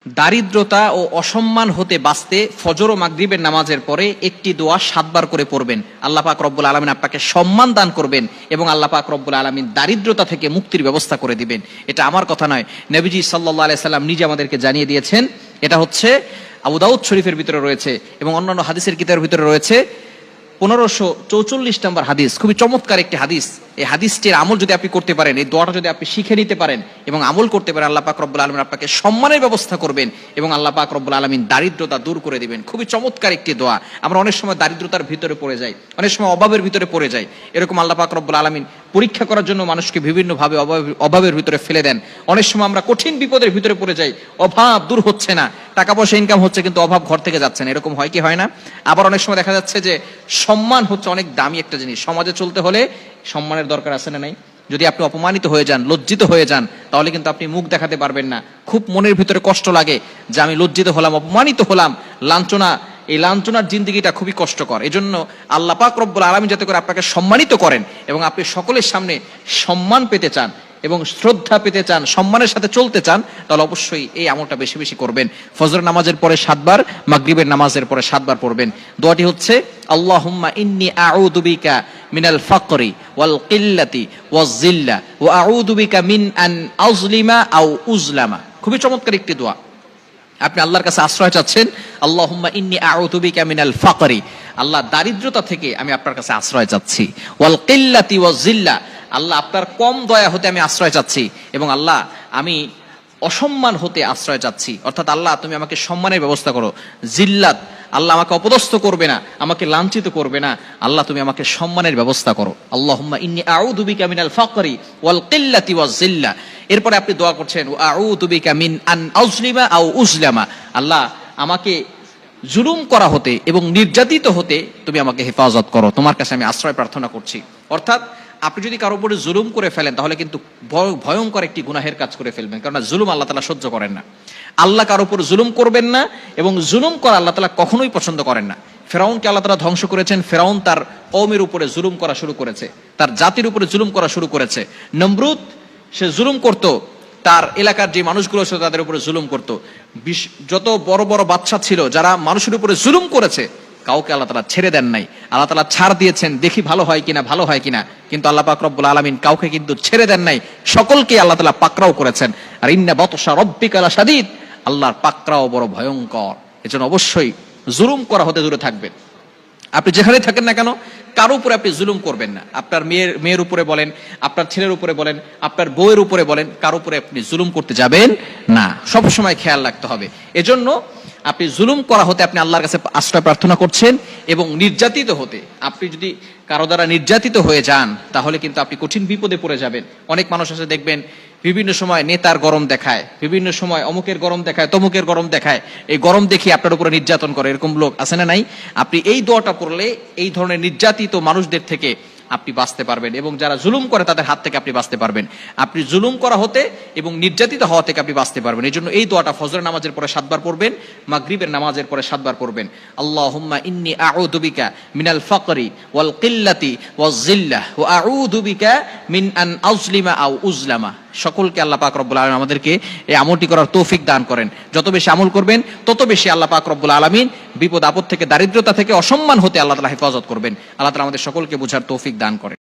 দারিদ্রতা ও অসম্মান হতে বাঁচতে ফজর ও মাগরিবের নামাজের পরে একটি দোয়া 7 বার করে পড়বেন। আল্লাহ পাক রব্বুল আলামিন আপনাকে সম্মান দান করবেন এবং আল্লাহ পাক রব্বুল আলামিন দারিদ্রতা থেকে মুক্তির ব্যবস্থা করে দিবেন। এটা আমার কথা নয়, নবীজি সাল্লাল্লাহু আলাইহি সাল্লাম নিজে আমাদেরকে জানিয়ে দিয়েছেন। এটা হচ্ছে আবু দাউদ শরীফের ভিতরে রয়েছে এবং অন্যান্য হাদিসের কিতাবের ভিতরে রয়েছে। 1544 নম্বর হাদিস, খুবই চমৎকার একটি হাদিস। এই হাদিসটির আমল যদি আপনি করতে পারেন, এই দোয়াটা যদি আপনি শিখে নিতে পারেন এবং আমল করতে পারেন, আল্লাহ পাক রব্বুল আলামিন আপনাকে সম্মানের ব্যবস্থা করবেন এবং আল্লাহ পাক রব্বুল আলামিন দারিদ্রতা দূর করে দিবেন। খুবই চমৎকার একটি দোয়া। আমরা অনেক সময় দারিদ্রতার ভিতরে পড়ে যাই, অনেক সময় অভাবের ভিতরে পড়ে যাই। এরকম আল্লাহ পাক রব্বুল আলামিন পরীক্ষা করার জন্য মানুষকে বিভিন্নভাবে অভাবের ভিতরে ফেলে দেন। অনেক সময় আমরা কঠিন বিপদের ভিতরে পড়ে যাই, অভাব দূর হচ্ছে না, টাকা পয়সা ইনকাম হচ্ছে কিন্তু অভাব ঘর থেকে যাচ্ছে না। এরকম হয় কি হয় না? আবার অনেক সময় দেখা যাচ্ছে যে সম্মান হচ্ছে অনেক দামি একটা জিনিস। সমাজে চলতে হলে সম্মানের দরকার আছে না নাই? যদি আপনি অপমানিত হয়ে যান, লজ্জিত হয়ে যান, তাহলে কিন্তু আপনি মুখ দেখাতে পারবেন না। খুব মনের ভিতরে কষ্ট লাগে যে আমি লজ্জিত হলাম, অপমানিত হলাম, লাঞ্ছনা, এই লাঞ্ছনার জিন্দেগিটা খুবই কষ্টকর। এজন্য আল্লাহ পাক রব্বুল আলামিন যাতে করে আপনাকে সম্মানিত করেন এবং আপনি সকলের সামনে সম্মান পেতে চান এবং শ্রদ্ধা পেতে চান, সম্মানের সাথে চলতে চান, তাহলে অবশ্যই এই আমলটা বেশি বেশি করবেন। ফজর নামাজের পরে 7 বার, মাগরিবের নামাজের পরে 7 বার পড়বেন। দোয়াটি হচ্ছে আল্লাহুম্মা ইন্নী আউযু বিকা মিনাল ফাকরি ওয়াল কিল্লাতি ওয়াজ জিল্লা ওয়া আউযু বিকা মিন আন আযলিমা আও উযলামা। খুবই চমৎকার একটি দোয়া। আপনি আল্লাহর কাছে আশ্রয় চাচ্ছেন, আল্লাহুম্মা ইন্নী আউযু বিকা মিনাল ফাকরি, আল্লাহ দারিদ্রতা থেকে আমি আপনার কাছে আশ্রয় চাচ্ছি, ওয়াল কিল্লাতি ওয়াজ জিল্লা, আল্লাহ আপনার কম দয়া হতে আমি আশ্রয় চাচ্ছি, এবং আল্লাহ আমি অসম্মান হতে আশ্রয় চাচ্ছি। অর্থাৎ আল্লাহ তুমি আমাকে সম্মানের ব্যবস্থা করো। জিল্লাত, আল্লাহ আমাকে অপদস্থ করবে না, আমাকে লাঞ্ছিত করবে না, আল্লাহ তুমি আমাকে সম্মানের ব্যবস্থা করো। আল্লাহুম্মা ইন্নী আউযু বিকা মিনাল ফাকরি ওয়াল কিল্লাতি ওয়াজ জিল্লা। এরপরে আপনি দোয়া করছেন ওয়া আউযু বিকা মিন আন আযলিমা আও উযলামা, আল্লাহ আমাকে জুলুম করা হতে এবং নির্যাতিত হতে তুমি আমাকে হেফাজত করো, তোমার কাছে আমি আশ্রয় প্রার্থনা করছি। অর্থাৎ আপনি যদি কারো উপরে জুলুম করে ফেলেন তাহলে কিন্তু ভয়ঙ্কর একটি গুনাহের কাজ করে ফেলবেন, কারণ জুলুম আল্লাহ তাআলা সহ্য করেন না। আল্লাহ কারো উপর জুলুম করবেন না এবং জুলুম করা আল্লাহ তাআলা কখনোই পছন্দ করেন না। ফেরাউনকে আল্লাহ তাআলা ধ্বংস করেছেন। ফেরাউন তার কওমের উপরে জুলুম করা শুরু করেছে, তার জাতির উপরে জুলুম করা শুরু করেছে। নমরুদ, সে জুলুম করত, তার এলাকার যে মানুষগুলো ছিল তাদের উপরে জুলুম করত। যত বড় বড় বাদশা ছিল যারা মানুষের উপরে জুলুম করেছে, কাউকে আল্লাহ তাআলা ছেড়ে দেন নাই। আল্লাহ তাআলা ছাড় দিয়েছেন, দেখি ভালো হয় কিনা, ভালো হয় কিনা, কিন্তু আল্লাহ পাক রব্বুল আলামিন কাউকে কিন্তু ছেড়ে দেন নাই, সকলকে আল্লাহ তাআলা পাকড়াও করেছেন। আর ইন্না বাতশা রাব্বিকা লাশাদীদ, আল্লাহর পাকড়াও বড় ভয়ঙ্কর। এজন্য অবশ্যই জুলুম করা হতে দূরে থাকবেন। আপনি যেখানে থাকেন না কেন, কারো উপরে আপনি জুলুম করবেন না। আপনার মেয়ের উপরে বলেন, আপনার ছেলের উপরে বলেন, আপনার বউয়ের উপরে বলেন, কারো উপরে আপনি জুলুম করতে যাবেন না। সব সময় খেয়াল রাখতে হবে। এজন্য আপনি জুলুম করা হতে আপনি আল্লাহর কাছে আশ্রয় প্রার্থনা করছেন এবং নির্যাতিত হতে, আপনি যদি কারো দ্বারা নির্যাতিত হয়ে যান তাহলে কিন্তু আপনি কঠিন বিপদে পড়ে যাবেন। অনেক মানুষ আছে দেখবেন বিভিন্ন সময় নেতার গরম দেখায়, বিভিন্ন সময় অমুকের গরম দেখায়, তমুকের গরম দেখায়, এই গরম দেখিয়ে আপনার উপরে নির্যাতন করে। এরকম লোক আছে না নাই? আপনি এই দোয়াটা পড়লে এই ধরনের নির্যাতিত মানুষদের থেকে আপনি বাঁচতে পারবেন এবং যারা জুলুম করে তাদের হাত থেকে আপনি বাঁচতে পারবেন। আপনি জুলুম করা হতে এবং নির্যাতিত হওয়া থেকে আপনি বাঁচতে পারবেন। এই জন্য এই দোয়াটা ফজরের নামাজের পরে 7 বার পড়বেন, মাগরিবের নামাজের পরে 7 বার পড়বেন। আল্লাহুম্মা ইন্নী আউযু বিকা মিনাল ফাকরি ওয়াল কিল্লাতি ওয়াজ জিল্লাহ ওয়া আউযু বিকা মিন আন আযলিমা আও উযলামা। সকলকে আল্লাহ পাক রব্বুল আলামিন আমাদেরকে এই আমলটি করার তৌফিক দান করেন। যত বেশি আমল করবেন তত বেশি আল্লাহ পাক রব্বুল আলামিন বিপদ আপদ থেকে, দারিদ্রতা থেকে, অসম্মান হতে আল্লাহ তাআলা হেফাজত করবেন। আল্লাহ তাআলা আমাদের সকলকে বুঝার তৌফিক দান করেন।